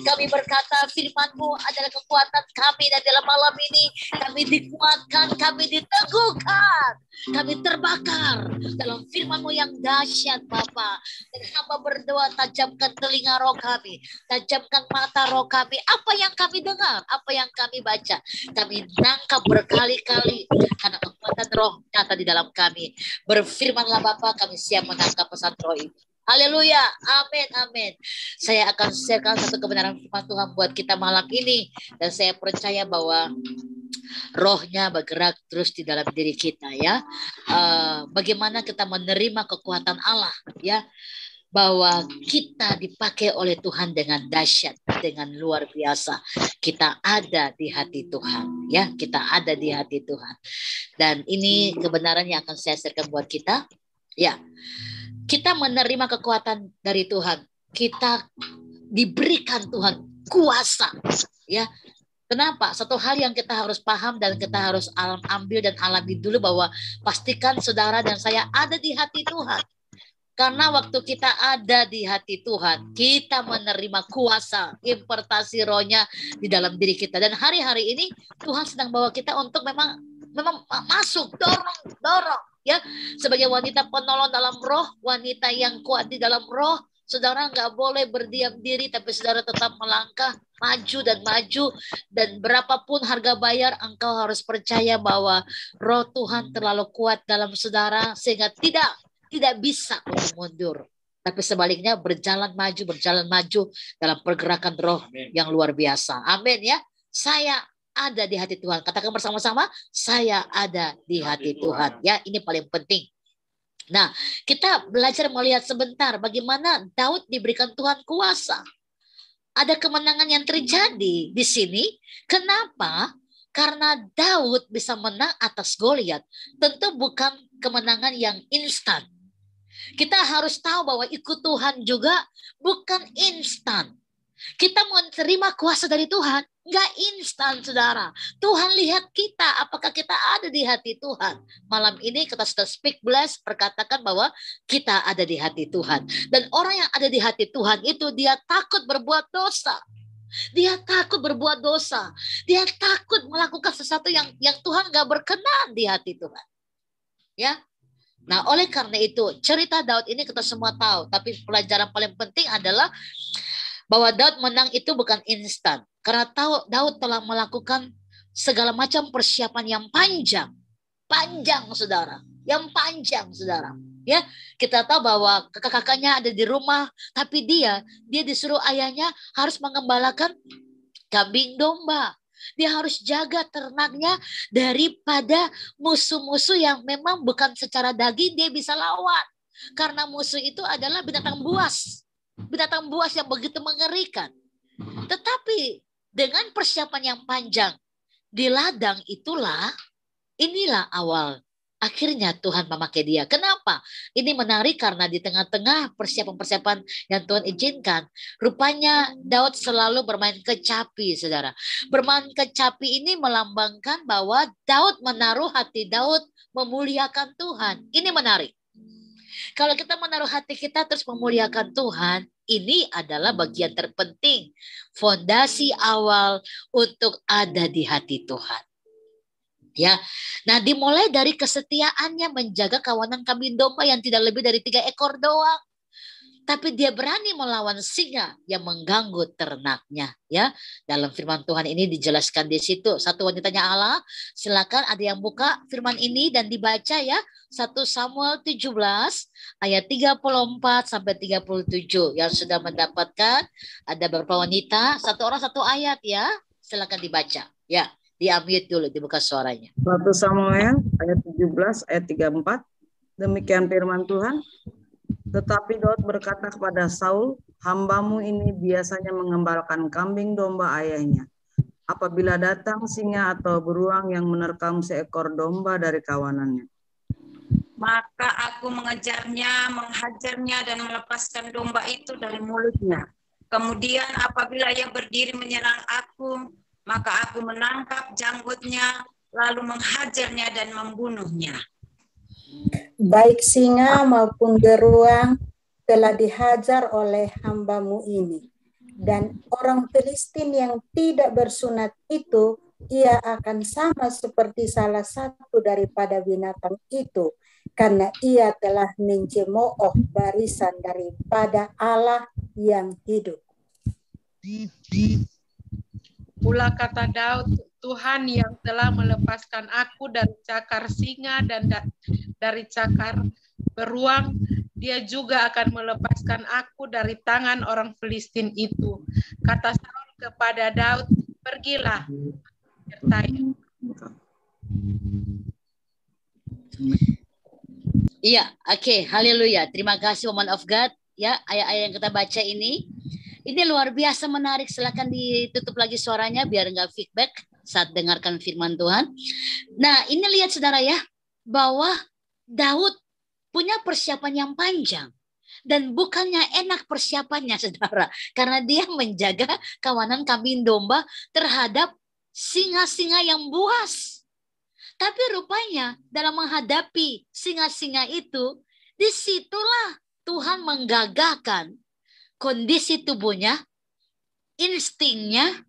Kami berkata firman-Mu adalah kekuatan kami, dan dalam malam ini kami dikuatkan, kami diteguhkan, kami terbakar dalam firman-Mu yang dahsyat Bapa. Dan hamba berdoa, tajamkan telinga roh kami, tajamkan mata roh kami, apa yang kami dengar, apa yang kami baca, kami nangkap berkali-kali, karena kekuatan roh nyata di dalam kami. Berfirmanlah Bapa, kami siap menangkap pesan roh itu. Haleluya, amin, amin. Saya akan sharekan satu kebenaran firman Tuhan buat kita malam ini, dan saya percaya bahwa rohnya bergerak terus di dalam diri kita ya. Bagaimana kita menerima kekuatan Allah ya, bahwa kita dipakai oleh Tuhan dengan dahsyat, dengan luar biasa. Kita ada di hati Tuhan ya, kita ada di hati Tuhan. Dan ini kebenaran yang akan saya sharekan buat kita ya. Kita menerima kekuatan dari Tuhan. Kita diberikan Tuhan kuasa. Ya. Kenapa? Satu hal yang kita harus paham dan kita harus ambil dan alami dulu, bahwa pastikan saudara dan saya ada di hati Tuhan. Karena waktu kita ada di hati Tuhan, kita menerima kuasa, impartasi rohnya di dalam diri kita. Dan hari-hari ini Tuhan sedang bawa kita untuk memang masuk, dorong. Ya, sebagai wanita penolong dalam roh, wanita yang kuat di dalam roh, saudara nggak boleh berdiam diri, tapi saudara tetap melangkah, maju dan maju. Dan berapapun harga bayar, engkau harus percaya bahwa roh Tuhan terlalu kuat dalam saudara, sehingga tidak bisa untuk mundur. Tapi sebaliknya berjalan maju dalam pergerakan roh yang luar biasa. Amin ya. Saya ada di hati Tuhan. Katakan bersama-sama, saya ada di hati Tuhan. Ya, ini paling penting. Nah, kita belajar melihat sebentar bagaimana Daud diberikan Tuhan kuasa. Ada kemenangan yang terjadi di sini. Kenapa? Karena Daud bisa menang atas Goliat. Tentu bukan kemenangan yang instan. Kita harus tahu bahwa ikut Tuhan juga bukan instan. Kita mau terima kuasa dari Tuhan, nggak instan, saudara. Tuhan lihat kita, apakah kita ada di hati Tuhan. Malam ini kita sudah speak bless, perkatakan bahwa kita ada di hati Tuhan. Dan orang yang ada di hati Tuhan itu, dia takut berbuat dosa. Dia takut berbuat dosa. Dia takut melakukan sesuatu yang Tuhan nggak berkenan di hati Tuhan. Ya. Nah, oleh karena itu, cerita Daud ini kita semua tahu. Tapi pelajaran paling penting adalah bahwa Daud menang itu bukan instan. Karena Daud telah melakukan segala macam persiapan yang panjang. Panjang, saudara. Yang panjang, saudara. Ya, kita tahu bahwa kakak-kakaknya ada di rumah, tapi dia disuruh ayahnya harus mengembalakan kambing domba. Dia harus jaga ternaknya daripada musuh-musuh yang memang bukan secara daging dia bisa lawan. Karena musuh itu adalah binatang buas. Binatang buas yang begitu mengerikan. Tetapi dengan persiapan yang panjang di ladang inilah awal akhirnya Tuhan memakai dia. Kenapa? Ini menarik karena di tengah-tengah persiapan-persiapan yang Tuhan izinkan, rupanya Daud selalu bermain kecapi, saudara. Bermain kecapi ini melambangkan bahwa Daud menaruh hati Daud memuliakan Tuhan. Ini menarik. Kalau kita menaruh hati kita terus memuliakan Tuhan, ini adalah bagian terpenting, fondasi awal untuk ada di hati Tuhan. Ya, nah dimulai dari kesetiaannya menjaga kawanan kambing domba yang tidak lebih dari 3 ekor doang. Tapi dia berani melawan singa yang mengganggu ternaknya. Ya, dalam firman Tuhan ini dijelaskan di situ. Satu wanitanya Allah, silakan ada yang buka firman ini dan dibaca ya. 1 Samuel 17 ayat 34 sampai 37 yang sudah mendapatkan. Ada beberapa wanita, satu orang satu ayat ya. Silakan dibaca ya. Di-unmute dulu, dibuka suaranya. 1 Samuel ayat 17 ayat 34. Demikian firman Tuhan. Tetapi Daud berkata kepada Saul, hambamu ini biasanya mengembalakan kambing domba ayahnya. Apabila datang singa atau beruang yang menerkam seekor domba dari kawanannya, maka aku mengejarnya, menghajarnya dan melepaskan domba itu dari mulutnya. Kemudian apabila ia berdiri menyerang aku, maka aku menangkap janggutnya, lalu menghajarnya dan membunuhnya. Baik singa maupun beruang telah dihajar oleh hambamu ini. Dan orang Filistin yang tidak bersunat itu, ia akan sama seperti salah satu daripada binatang itu, karena ia telah mencemooh barisan daripada Allah yang hidup. Pula kata Daud, Tuhan yang telah melepaskan aku dari cakar singa dan dari cakar beruang, dia juga akan melepaskan aku dari tangan orang Filistin itu. Kata Saul kepada Daud, pergilah, menyertai. Iya, oke, haleluya. Terima kasih woman of God. Ya, ayat-ayat yang kita baca ini luar biasa menarik. Silakan ditutup lagi suaranya biar nggak feedback saat dengarkan firman Tuhan. Nah, ini lihat saudara ya, bahwa Daud punya persiapan yang panjang. Dan bukannya enak persiapannya saudara. Karena dia menjaga kawanan kambing domba terhadap singa-singa yang buas. Tapi rupanya dalam menghadapi singa-singa itu, disitulah Tuhan menggagahkan kondisi tubuhnya, instingnya,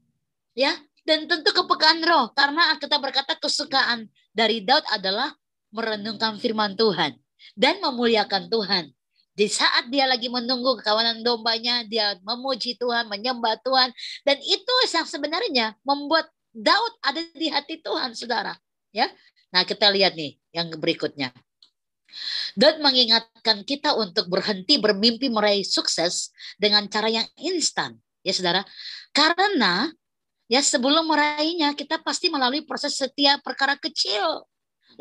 ya, dan tentu kepekaan roh. Karena kita berkata kesukaan dari Daud adalah merenungkan firman Tuhan dan memuliakan Tuhan. Di saat dia lagi menunggu kawanan dombanya, dia memuji Tuhan, menyembah Tuhan. Dan itu yang sebenarnya membuat Daud ada di hati Tuhan, saudara. Ya, nah kita lihat nih yang berikutnya. Daud mengingatkan kita untuk berhenti bermimpi meraih sukses dengan cara yang instan, ya saudara. Karena ya sebelum meraihnya kita pasti melalui proses setiap perkara kecil.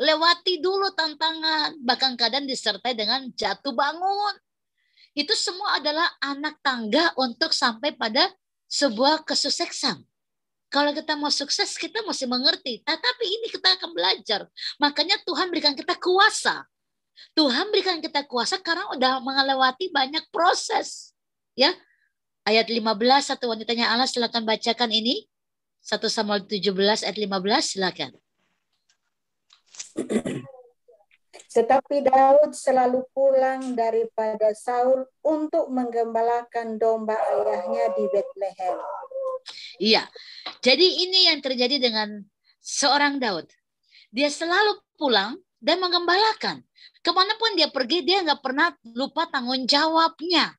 Lewati dulu tantangan, bahkan kadang disertai dengan jatuh bangun. Itu semua adalah anak tangga untuk sampai pada sebuah kesuksesan. Kalau kita mau sukses, kita mesti mengerti. Tetapi ini kita akan belajar. Makanya Tuhan berikan kita kuasa. Tuhan berikan kita kuasa karena udah melewati banyak proses. Ya, ayat 15, satu wanitanya Allah, silakan bacakan ini. 1 Samuel 17 ayat 15, silakan. Tetapi Daud selalu pulang daripada Saul untuk menggembalakan domba ayahnya di Bethlehem. Iya, jadi ini yang terjadi dengan seorang Daud. Dia selalu pulang dan menggembalakan. Kemanapun dia pergi, dia nggak pernah lupa tanggung jawabnya.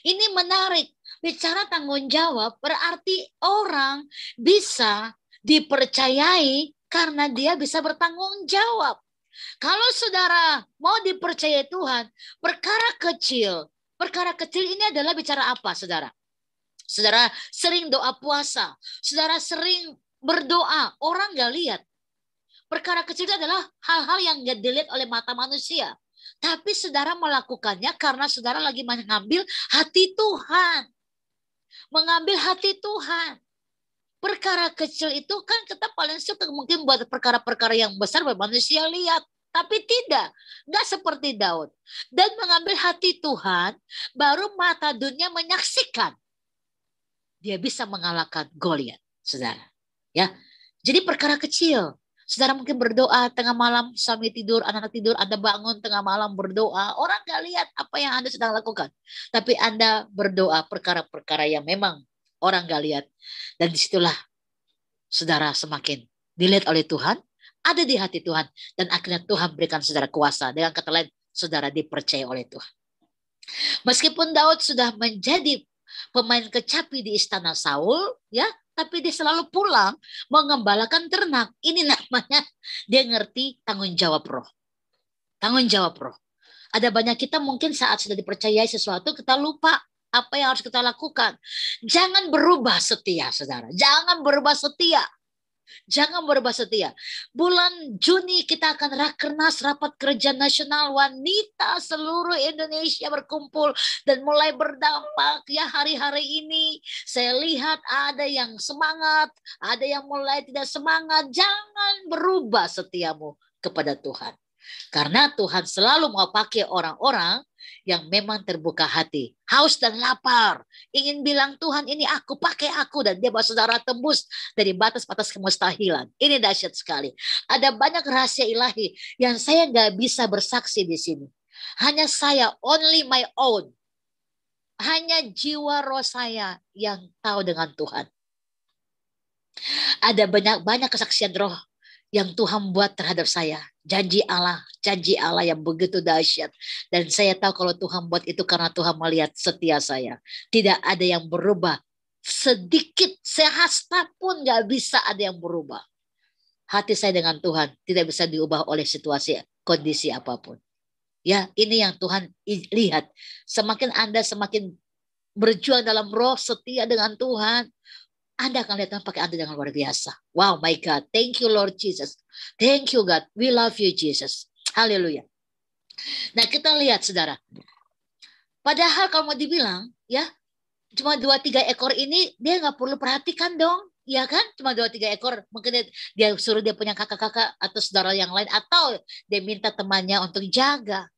Ini menarik. Bicara tanggung jawab berarti orang bisa dipercayai karena dia bisa bertanggung jawab. Kalau saudara mau dipercayai Tuhan, perkara kecil ini adalah bicara apa, saudara? Saudara sering doa puasa, saudara sering berdoa, orang nggak lihat. Perkara kecil itu adalah hal-hal yang nggak dilihat oleh mata manusia. Tapi saudara melakukannya karena saudara lagi mengambil hati Tuhan. Mengambil hati Tuhan. Perkara kecil itu kan kita paling suka mungkin buat perkara-perkara yang besar buat manusia lihat. Tapi tidak. Nggak seperti Daud. Dan mengambil hati Tuhan, baru mata dunia menyaksikan. Dia bisa mengalahkan Goliat, saudara. Ya, jadi perkara kecil. Saudara mungkin berdoa tengah malam, suami tidur, anak-anak tidur, Anda bangun tengah malam berdoa. Orang gak lihat apa yang Anda sedang lakukan. Tapi Anda berdoa perkara-perkara yang memang orang gak lihat. Dan disitulah saudara semakin dilihat oleh Tuhan, ada di hati Tuhan. Dan akhirnya Tuhan berikan saudara kuasa. Dengan kata lain, saudara dipercaya oleh Tuhan. Meskipun Daud sudah menjadi pemain kecapi di istana Saul, ya, tapi dia selalu pulang mengembalakan ternak. Ini namanya dia ngerti tanggung jawab roh. Tanggung jawab roh. Ada banyak kita mungkin saat sudah dipercayai sesuatu, kita lupa apa yang harus kita lakukan. Jangan berubah setia, saudara. Jangan berubah setia. Jangan berubah setia. Bulan Juni kita akan rakernas, rapat kerja nasional wanita seluruh Indonesia berkumpul dan mulai berdampak. Ya, hari-hari ini saya lihat ada yang semangat, ada yang mulai tidak semangat. Jangan berubah setiamu kepada Tuhan. Karena Tuhan selalu mau pakai orang-orang yang memang terbuka hati, haus dan lapar, ingin bilang Tuhan ini aku, pakai aku, dan dia bawa saudara tembus dari batas-batas kemustahilan. Ini dahsyat sekali. Ada banyak rahasia ilahi yang saya nggak bisa bersaksi di sini. Hanya saya, only my own. Hanya jiwa roh saya yang tahu dengan Tuhan. Ada banyak kesaksian roh yang Tuhan buat terhadap saya. Janji Allah yang begitu dahsyat. Dan saya tahu kalau Tuhan buat itu karena Tuhan melihat setia saya. Tidak ada yang berubah. Sedikit sehasta pun gak bisa ada yang berubah. Hati saya dengan Tuhan tidak bisa diubah oleh situasi, kondisi apapun. Ya, ini yang Tuhan lihat. Semakin Anda semakin berjuang dalam roh, setia dengan Tuhan, Anda akan lihat Tuhan pakai Anda dengan luar biasa. Wow, my God. Thank you, Lord Jesus. Thank you, God. We love you, Jesus. Haleluya. Nah, kita lihat, saudara. Padahal kalau mau dibilang, ya, cuma 2-3 ekor ini, dia nggak perlu perhatikan dong. Ya kan? Cuma 2-3 ekor. Mungkin dia suruh dia punya kakak-kakak atau saudara yang lain. Atau dia minta temannya untuk jaga.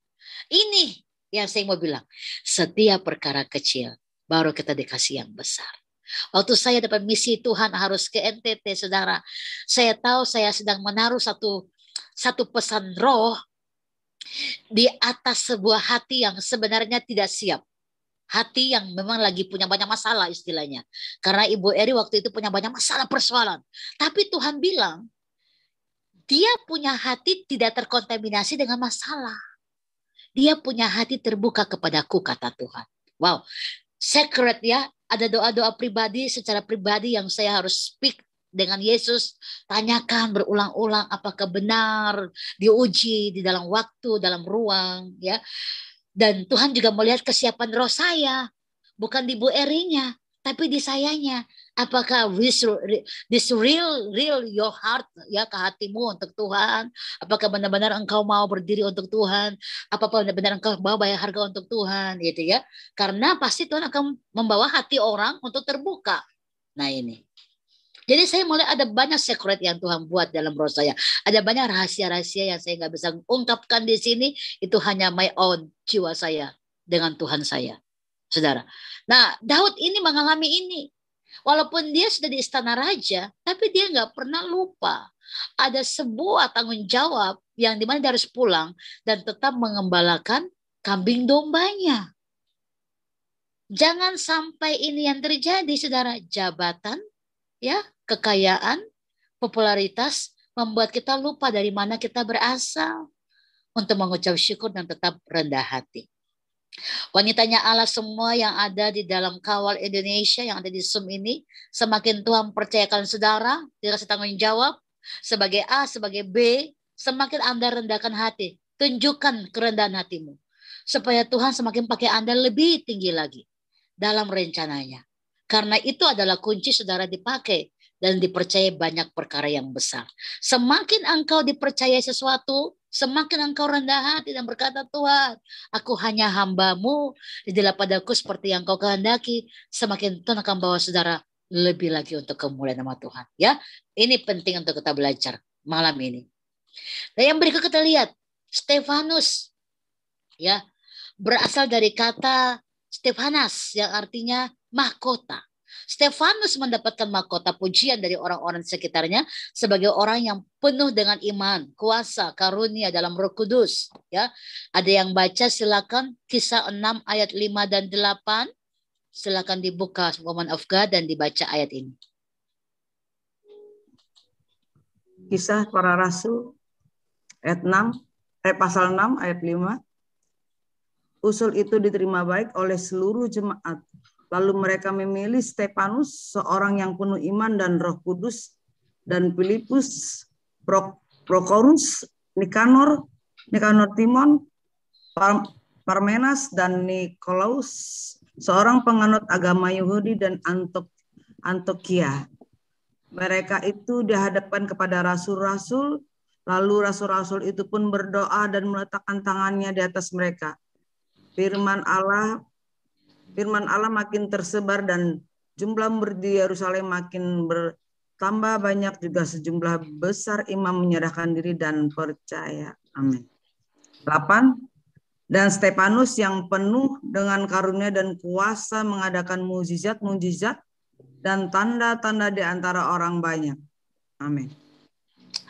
Ini yang saya mau bilang. Setiap perkara kecil, baru kita dikasih yang besar. Waktu saya dapat misi Tuhan harus ke NTT, saudara. Saya tahu saya sedang menaruh satu pesan roh di atas sebuah hati yang sebenarnya tidak siap. Hati yang memang lagi punya banyak masalah istilahnya. Karena Ibu Eri waktu itu punya banyak masalah persoalan. Tapi Tuhan bilang, dia punya hati tidak terkontaminasi dengan masalah. Dia punya hati terbuka kepadaku, kata Tuhan. Wow, secret ya. Ada doa-doa pribadi, secara pribadi yang saya harus speak dengan Yesus. Tanyakan berulang-ulang apakah benar, diuji di dalam waktu, dalam ruang. Ya. Dan Tuhan juga melihat kesiapan roh saya. Bukan di Bu Erinya, tapi di sayanya. Apakah this real your heart, ya, ke hatimu untuk Tuhan? Apakah benar-benar engkau mau berdiri untuk Tuhan? Apakah benar-benar engkau mau bayar harga untuk Tuhan, gitu ya? Karena pasti Tuhan akan membawa hati orang untuk terbuka. Nah ini. Jadi saya mulai ada banyak secret yang Tuhan buat dalam roh saya. Ada banyak rahasia-rahasia yang saya nggak bisa ungkapkan di sini. Itu hanya my own jiwa saya dengan Tuhan saya, saudara. Nah, Daud ini mengalami ini. Walaupun dia sudah di istana raja, tapi dia nggak pernah lupa. Ada sebuah tanggung jawab yang dimana dia harus pulang dan tetap mengembalakan kambing dombanya. Jangan sampai ini yang terjadi, saudara. Jabatan, ya, kekayaan, popularitas membuat kita lupa dari mana kita berasal untuk mengucap syukur dan tetap rendah hati. Wanitanya Allah semua yang ada di dalam kawal Indonesia, yang ada di Zoom ini, semakin Tuhan percayakan saudara, dikasih tanggung jawab, sebagai A, sebagai B, semakin Anda rendahkan hati, tunjukkan kerendahan hatimu, supaya Tuhan semakin pakai Anda lebih tinggi lagi dalam rencananya. Karena itu adalah kunci saudara dipakai dan dipercaya banyak perkara yang besar. Semakin engkau dipercaya sesuatu, semakin engkau rendah hati dan berkata, Tuhan, aku hanya hamba-Mu, jadilah padaku seperti yang Kau kehendaki. Semakin Tuhan akan bawa saudara lebih lagi untuk kemuliaan nama Tuhan. Ya, ini penting untuk kita belajar malam ini. Dan yang berikut kita lihat, Stefanus, ya, berasal dari kata Stefanas yang artinya mahkota. Stefanus mendapatkan mahkota pujian dari orang-orang sekitarnya sebagai orang yang penuh dengan iman, kuasa, karunia dalam Roh Kudus. Ya, ada yang baca silakan Kisah 6 ayat 5 dan 8. Silakan dibuka Woman of God dan dibaca ayat ini. Kisah Para Rasul ayat 6, pasal 6 ayat 5. Usul itu diterima baik oleh seluruh jemaat. Lalu mereka memilih Stefanus, seorang yang penuh iman dan Roh Kudus, dan Filipus, Prokorus, Nikanor Timon, Parmenas, dan Nikolaus, seorang penganut agama Yahudi dan Antiokhia. Mereka itu dihadapkan kepada rasul-rasul, lalu rasul-rasul itu pun berdoa dan meletakkan tangannya di atas mereka. Firman Allah makin tersebar dan jumlah murid di Yerusalem makin bertambah banyak, juga sejumlah besar imam menyerahkan diri dan percaya. Amin. 8. Dan Stefanus yang penuh dengan karunia dan kuasa mengadakan mukjizat dan tanda-tanda di antara orang banyak. Amin.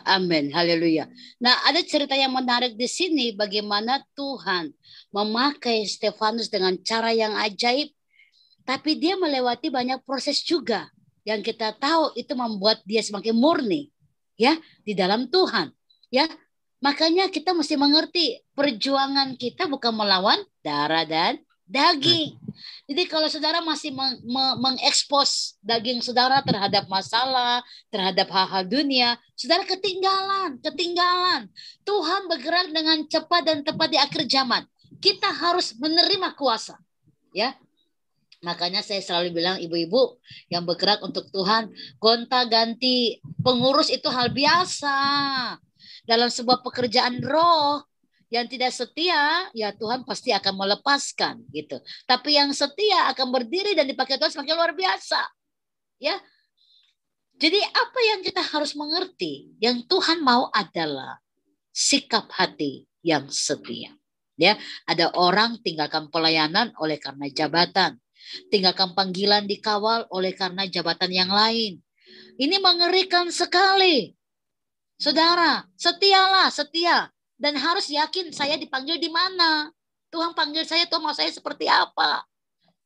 Amin, haleluya. Nah, ada cerita yang menarik di sini bagaimana Tuhan memakai Stefanus dengan cara yang ajaib Tapi dia melewati banyak proses juga yang kita tahu itu membuat dia semakin murni ya di dalam Tuhan ya. Makanya kita mesti mengerti perjuangan kita bukan melawan darah dan daging. Jadi kalau saudara masih mengekspos daging saudara terhadap masalah, terhadap hal-hal dunia, saudara ketinggalan. Tuhan bergerak dengan cepat dan tepat di akhir zaman. Kita harus menerima kuasa ya. Makanya saya selalu bilang ibu-ibu yang bergerak untuk Tuhan, gonta-ganti pengurus itu hal biasa. Dalam sebuah pekerjaan roh yang tidak setia, ya Tuhan pasti akan melepaskan gitu. Tapi yang setia akan berdiri dan dipakai Tuhan semakin luar biasa. Ya. Jadi apa yang kita harus mengerti? Yang Tuhan mau adalah sikap hati yang setia. Ya, ada orang tinggalkan pelayanan oleh karena jabatan. Tinggalkan panggilan dikawal oleh karena jabatan yang lain. Ini mengerikan sekali. Saudara, setia. Dan harus yakin saya dipanggil di mana. Tuhan panggil saya, Tuhan mau saya seperti apa.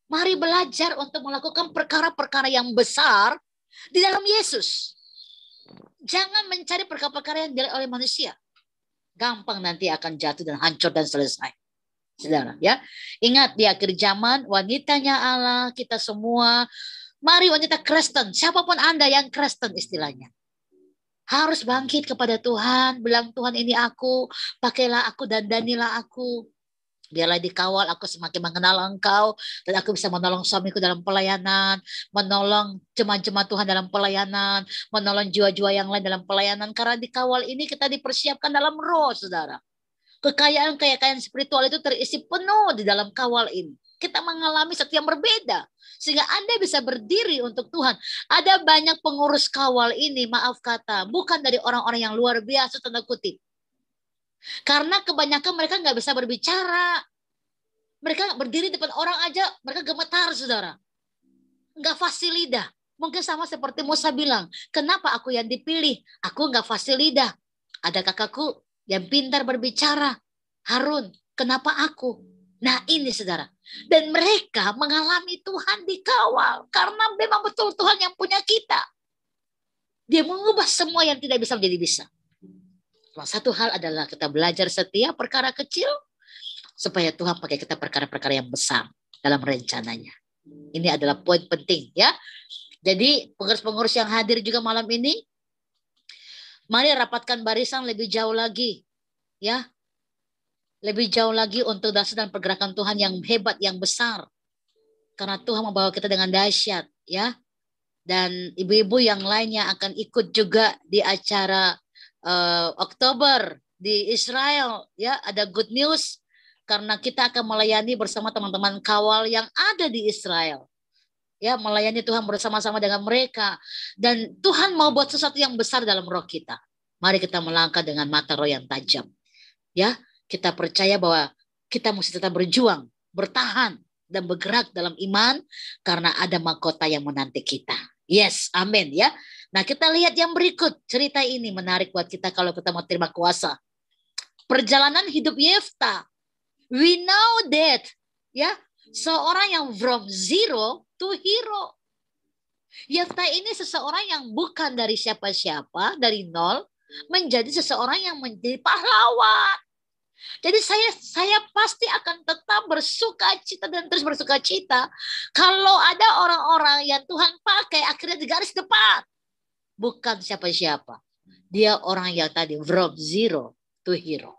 Mari belajar untuk melakukan perkara-perkara yang besar di dalam Yesus. Jangan mencari perkara-perkara yang dilihat oleh manusia. Gampang nanti akan jatuh dan hancur dan selesai. Saudara, ya. Ingat di akhir zaman wanitanya Allah, kita semua. Mari wanita Kristen, siapapun Anda yang Kristen istilahnya. Harus bangkit kepada Tuhan, bilang Tuhan ini aku, pakailah aku dan dandanilah aku. Biarlah dikawal aku semakin mengenal Engkau dan aku bisa menolong suamiku dalam pelayanan, menolong jemaat-jemaat Tuhan dalam pelayanan, menolong jiwa-jiwa yang lain dalam pelayanan. Karena dikawal ini kita dipersiapkan dalam roh, saudara. Kekayaan spiritual itu terisi penuh di dalam kawal ini. Kita mengalami sesuatu yang berbeda. Sehingga Anda bisa berdiri untuk Tuhan. Ada banyak pengurus kawal ini, maaf kata, bukan dari orang-orang yang luar biasa, tanda kutip. Karena kebanyakan mereka nggak bisa berbicara. Mereka berdiri depan orang aja, mereka gemetar, saudara. Nggak fasih lidah. Mungkin sama seperti Musa bilang, kenapa aku yang dipilih? Aku nggak fasih lidah. Ada kakakku yang pintar berbicara. Harun, kenapa aku? Nah ini saudara. Dan mereka mengalami Tuhan dikawal. Karena memang betul Tuhan yang punya kita. Dia mengubah semua yang tidak bisa menjadi bisa. Salah satu hal adalah kita belajar setia perkara kecil. Supaya Tuhan pakai kita perkara-perkara yang besar dalam rencananya. Ini adalah poin penting ya. Jadi pengurus-pengurus yang hadir juga malam ini. Mari rapatkan barisan lebih jauh lagi. Ya. Lebih jauh lagi untuk dasar dan pergerakan Tuhan yang hebat, yang besar. Karena Tuhan membawa kita dengan dahsyat, ya. Dan ibu-ibu yang lainnya akan ikut juga di acara Oktober di Israel, ya. Ada good news karena kita akan melayani bersama teman-teman kawal yang ada di Israel. Ya, melayani Tuhan bersama-sama dengan mereka. Dan Tuhan mau buat sesuatu yang besar dalam roh kita. Mari kita melangkah dengan mata roh yang tajam. Ya. Kita percaya bahwa kita mesti tetap berjuang, bertahan, dan bergerak dalam iman karena ada mahkota yang menanti kita. Yes, amin ya. Nah kita lihat yang berikut. Cerita ini menarik buat kita kalau kita mau terima kuasa. Perjalanan hidup Yefta. We know that. Ya, seorang yang from zero to hero. Yefta ini seseorang yang bukan dari siapa-siapa, dari nol, menjadi seseorang yang menjadi pahlawan. Jadi saya pasti akan tetap bersukacita dan terus bersukacita kalau ada orang-orang yang Tuhan pakai akhirnya di garis depan. Bukan siapa-siapa. Dia orang yang tadi from zero to hero.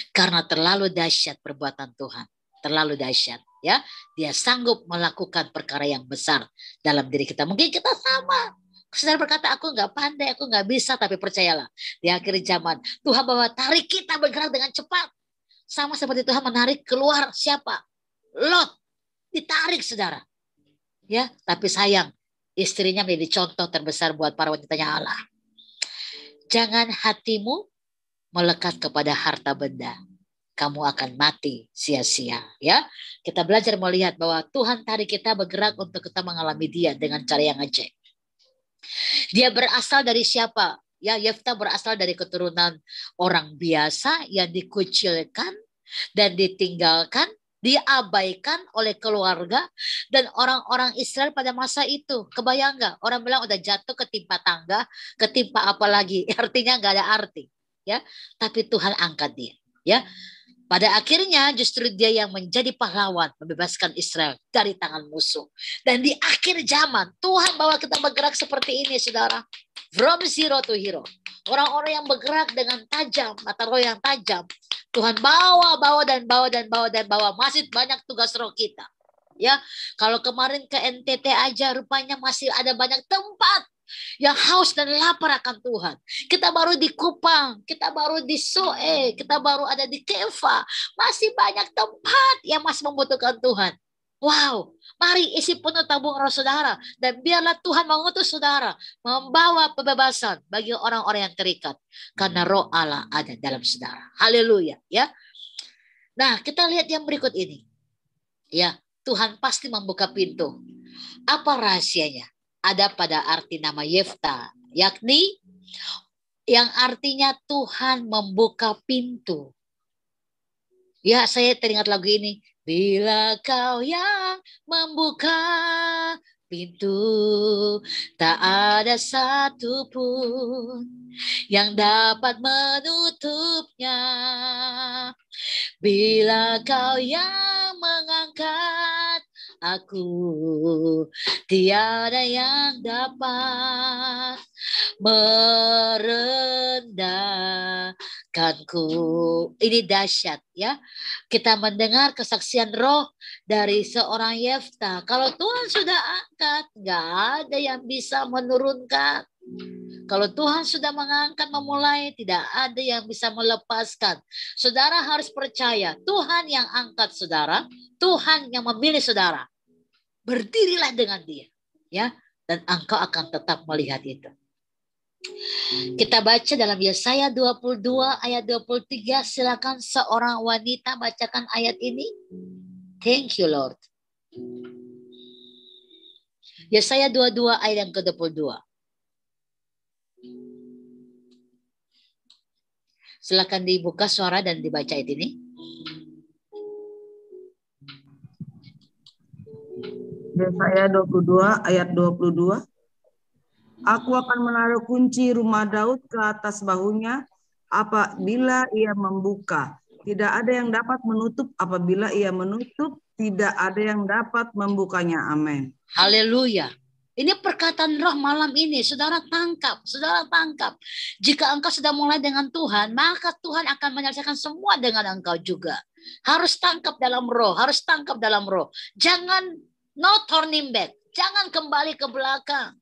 Karena terlalu dahsyat perbuatan Tuhan. Terlalu dahsyat. Ya, dia sanggup melakukan perkara yang besar dalam diri kita. Mungkin kita sama. Saudara berkata, aku nggak pandai, aku nggak bisa, tapi percayalah, di akhir zaman Tuhan bawa tarik kita bergerak dengan cepat, sama seperti Tuhan menarik keluar siapa? Lot, ditarik saudara, ya. Tapi sayang, istrinya menjadi contoh terbesar buat para wanitanya Allah. Jangan hatimu melekat kepada harta benda, kamu akan mati sia-sia, ya. Kita belajar melihat bahwa Tuhan tarik kita bergerak untuk kita mengalami Dia dengan cara yang ajaib. Dia berasal dari siapa? Ya, Yefta berasal dari keturunan orang biasa yang dikucilkan dan ditinggalkan diabaikan oleh keluarga dan orang-orang Israel pada masa itu. Kebayang nggak? Orang bilang udah jatuh ketimpa tangga, ketimpa apa lagi? Artinya nggak ada arti, ya. Tapi Tuhan angkat dia, ya. Pada akhirnya justru dia yang menjadi pahlawan membebaskan Israel dari tangan musuh. Dan di akhir zaman Tuhan bawa kita bergerak seperti ini, saudara. From zero to hero. Orang-orang yang bergerak dengan tajam, mata roh yang tajam. Tuhan bawa. Masih banyak tugas roh kita. Ya, kalau kemarin ke NTT aja rupanya masih ada banyak tempat yang haus dan lapar akan Tuhan. Kita baru di Kupang, kita baru di Soe, kita baru ada di Keva. Masih banyak tempat yang masih membutuhkan Tuhan. Wow, mari isi penuh tabung roh saudara. Dan biarlah Tuhan mengutus saudara membawa pembebasan bagi orang-orang yang terikat. Karena roh Allah ada dalam saudara. Haleluya, ya. Nah, kita lihat yang berikut ini. Ya, Tuhan pasti membuka pintu. Apa rahasianya? Ada pada arti nama Yefta, yakni yang artinya Tuhan membuka pintu. Ya, saya teringat lagu ini. Bila kau yang membuka pintu, tak ada satupun yang dapat menutupnya. Bila kau yang mengangkat aku, tiada yang dapat merendahkanku. Ini dahsyat, ya. Kita mendengar kesaksian roh dari seorang Yefta. Kalau Tuhan sudah angkat, nggak ada yang bisa menurunkan. Kalau Tuhan sudah mengangkat, memulai, tidak ada yang bisa melepaskan. Saudara harus percaya, Tuhan yang angkat saudara, Tuhan yang memilih saudara. Berdirilah dengan dia, ya, dan engkau akan tetap melihat itu. Kita baca dalam Yesaya 22 ayat 23. Silakan seorang wanita bacakan ayat ini. Thank you, Lord. Yesaya 22 ayat yang ke-22. Silakan dibuka suara dan dibaca ayat ini. Yesaya 22 ayat 22. Aku akan menaruh kunci rumah Daud ke atas bahunya apabila ia membuka. Tidak ada yang dapat menutup, apabila ia menutup, tidak ada yang dapat membukanya. Amin. Haleluya. Ini perkataan roh malam ini. Saudara tangkap, saudara tangkap. Jika engkau sudah mulai dengan Tuhan, maka Tuhan akan menyelesaikan semua dengan engkau juga. Harus tangkap dalam roh, harus tangkap dalam roh. Jangan, no turning back. Jangan kembali ke belakang.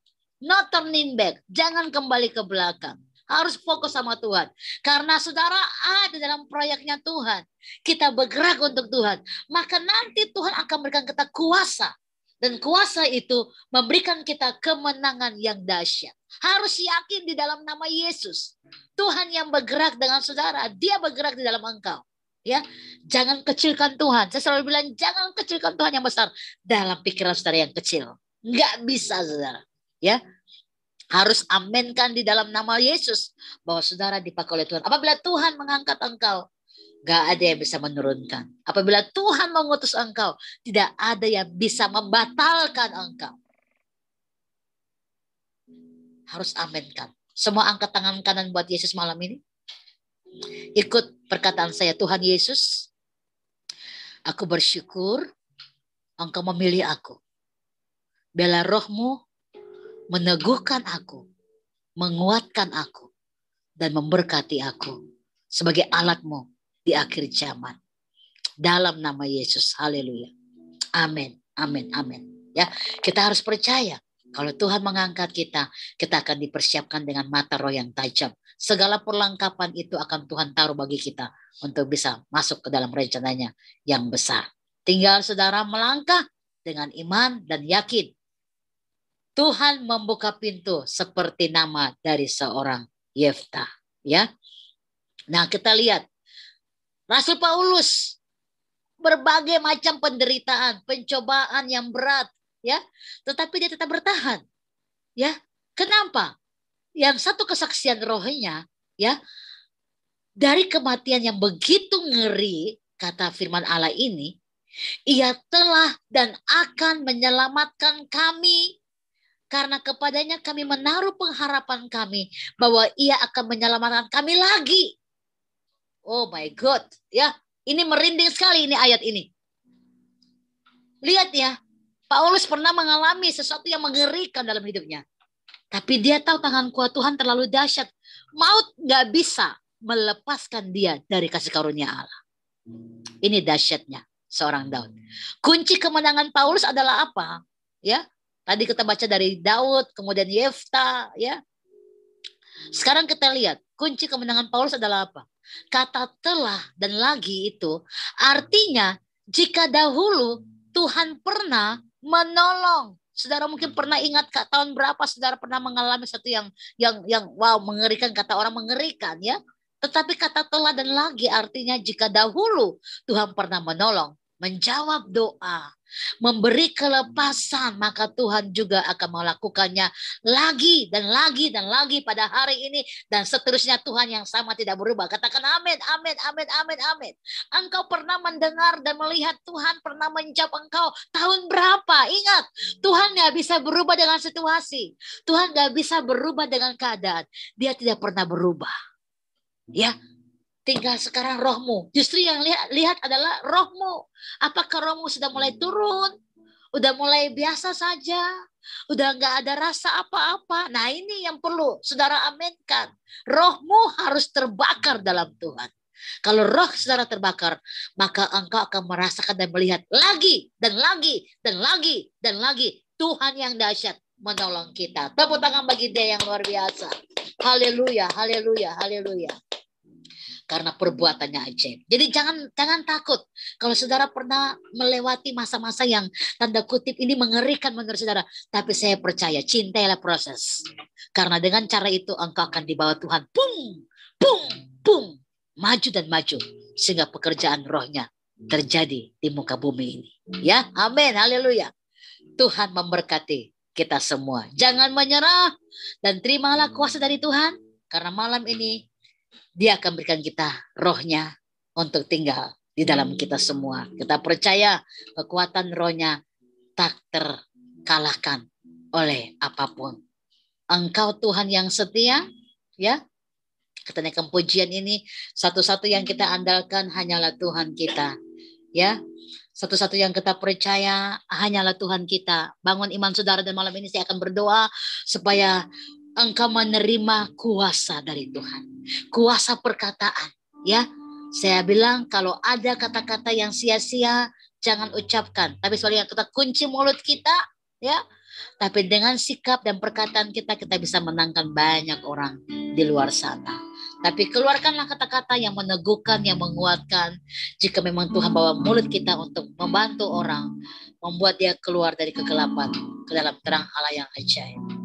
No turning back. Jangan kembali ke belakang. Harus fokus sama Tuhan. Karena saudara ada dalam proyeknya Tuhan. Kita bergerak untuk Tuhan. Maka nanti Tuhan akan memberikan kita kuasa. Dan kuasa itu memberikan kita kemenangan yang dahsyat. Harus yakin di dalam nama Yesus. Tuhan yang bergerak dengan saudara. Dia bergerak di dalam engkau. Ya, jangan kecilkan Tuhan. Saya selalu bilang jangan kecilkan Tuhan yang besar dalam pikiran saudara yang kecil. Nggak bisa, saudara. Ya, harus amenkan di dalam nama Yesus bahwa saudara dipakai oleh Tuhan. Apabila Tuhan mengangkat engkau, gak ada yang bisa menurunkan. Apabila Tuhan mengutus engkau, tidak ada yang bisa membatalkan engkau. Harus amenkan. Semua angkat tangan kanan buat Yesus malam ini. Ikut perkataan saya, Tuhan Yesus, aku bersyukur engkau memilih aku. Biarlah roh-Mu meneguhkan aku, menguatkan aku, dan memberkati aku sebagai alat-Mu di akhir zaman. Dalam nama Yesus. Haleluya. Amin. Amin. Amin. Ya, kita harus percaya kalau Tuhan mengangkat kita, kita akan dipersiapkan dengan mata roh yang tajam. Segala perlengkapan itu akan Tuhan taruh bagi kita untuk bisa masuk ke dalam rencananya yang besar. Tinggal saudara melangkah dengan iman dan yakin. Tuhan membuka pintu seperti nama dari seorang Yefta. Ya. Nah, kita lihat Rasul Paulus berbagai macam penderitaan, pencobaan yang berat, ya, tetapi dia tetap bertahan, ya. Kenapa? Yang satu kesaksian rohnya, ya, dari kematian yang begitu ngeri, kata firman Allah ini, Ia telah dan akan menyelamatkan kami, karena kepadanya kami menaruh pengharapan kami bahwa ia akan menyelamatkan kami lagi. Oh my God, ya, ini merinding sekali ini ayat ini. Lihat ya, Paulus pernah mengalami sesuatu yang mengerikan dalam hidupnya. Tapi dia tahu tangan kuat Tuhan terlalu dahsyat. Maut gak bisa melepaskan dia dari kasih karunia Allah. Ini dahsyatnya seorang Daud. Kunci kemenangan Paulus adalah apa? Ya, tadi kita baca dari Daud, kemudian Yefta, ya. Sekarang kita lihat, kunci kemenangan Paulus adalah apa? Kata telah dan lagi itu artinya jika dahulu Tuhan pernah menolong. Saudara mungkin pernah ingat tahun berapa saudara pernah mengalami sesuatu yang wow, mengerikan, kata orang mengerikan, ya. Tetapi kata telah dan lagi artinya jika dahulu Tuhan pernah menolong, menjawab doa, memberi kelepasan, maka Tuhan juga akan melakukannya lagi dan lagi dan lagi pada hari ini dan seterusnya. Tuhan yang sama tidak berubah. Katakan amin, amin, amin, amin, amin. Engkau pernah mendengar dan melihat Tuhan pernah menjawab engkau tahun berapa? Ingat, Tuhan gak bisa berubah dengan situasi. Tuhan gak bisa berubah dengan keadaan. Dia tidak pernah berubah. Ya, tinggal sekarang rohmu. Justru yang lihat adalah rohmu. Apakah rohmu sudah mulai turun? Udah mulai biasa saja? Udah nggak ada rasa apa-apa? Nah, ini yang perlu saudara aminkan. Rohmu harus terbakar dalam Tuhan. Kalau roh saudara terbakar, maka engkau akan merasakan dan melihat lagi dan lagi dan lagi dan lagi Tuhan yang dahsyat menolong kita. Tepuk tangan bagi Dia yang luar biasa. Haleluya, haleluya, haleluya. Karena perbuatannya ajaib. Jadi jangan takut. Kalau saudara pernah melewati masa-masa yang tanda kutip ini mengerikan menurut saudara. Tapi saya percaya, cintailah proses. Karena dengan cara itu engkau akan dibawa Tuhan. Pung, pung, pung. Maju dan maju. Sehingga pekerjaan rohnya terjadi di muka bumi ini. Ya, amin, haleluya. Tuhan memberkati kita semua. Jangan menyerah. Dan terimalah kuasa dari Tuhan. Karena malam ini Dia akan berikan kita rohnya untuk tinggal di dalam kita semua. Kita percaya kekuatan rohnya tak terkalahkan oleh apapun. Engkau Tuhan yang setia, ya. Kita naikkan pujian ini, satu-satu yang kita andalkan hanyalah Tuhan kita, ya. Satu-satu yang kita percaya hanyalah Tuhan kita. Bangun iman saudara, dan malam ini saya akan berdoa supaya engkau menerima kuasa dari Tuhan. Kuasa perkataan, ya. Saya bilang kalau ada kata-kata yang sia-sia, jangan ucapkan. Tapi soalnya kita kunci mulut kita, ya. Tapi dengan sikap dan perkataan kita bisa menangkan banyak orang di luar sana. Tapi keluarkanlah kata-kata yang meneguhkan, yang menguatkan. Jika memang Tuhan bawa mulut kita untuk membantu orang, membuat dia keluar dari kegelapan ke dalam terang Allah yang ajaib.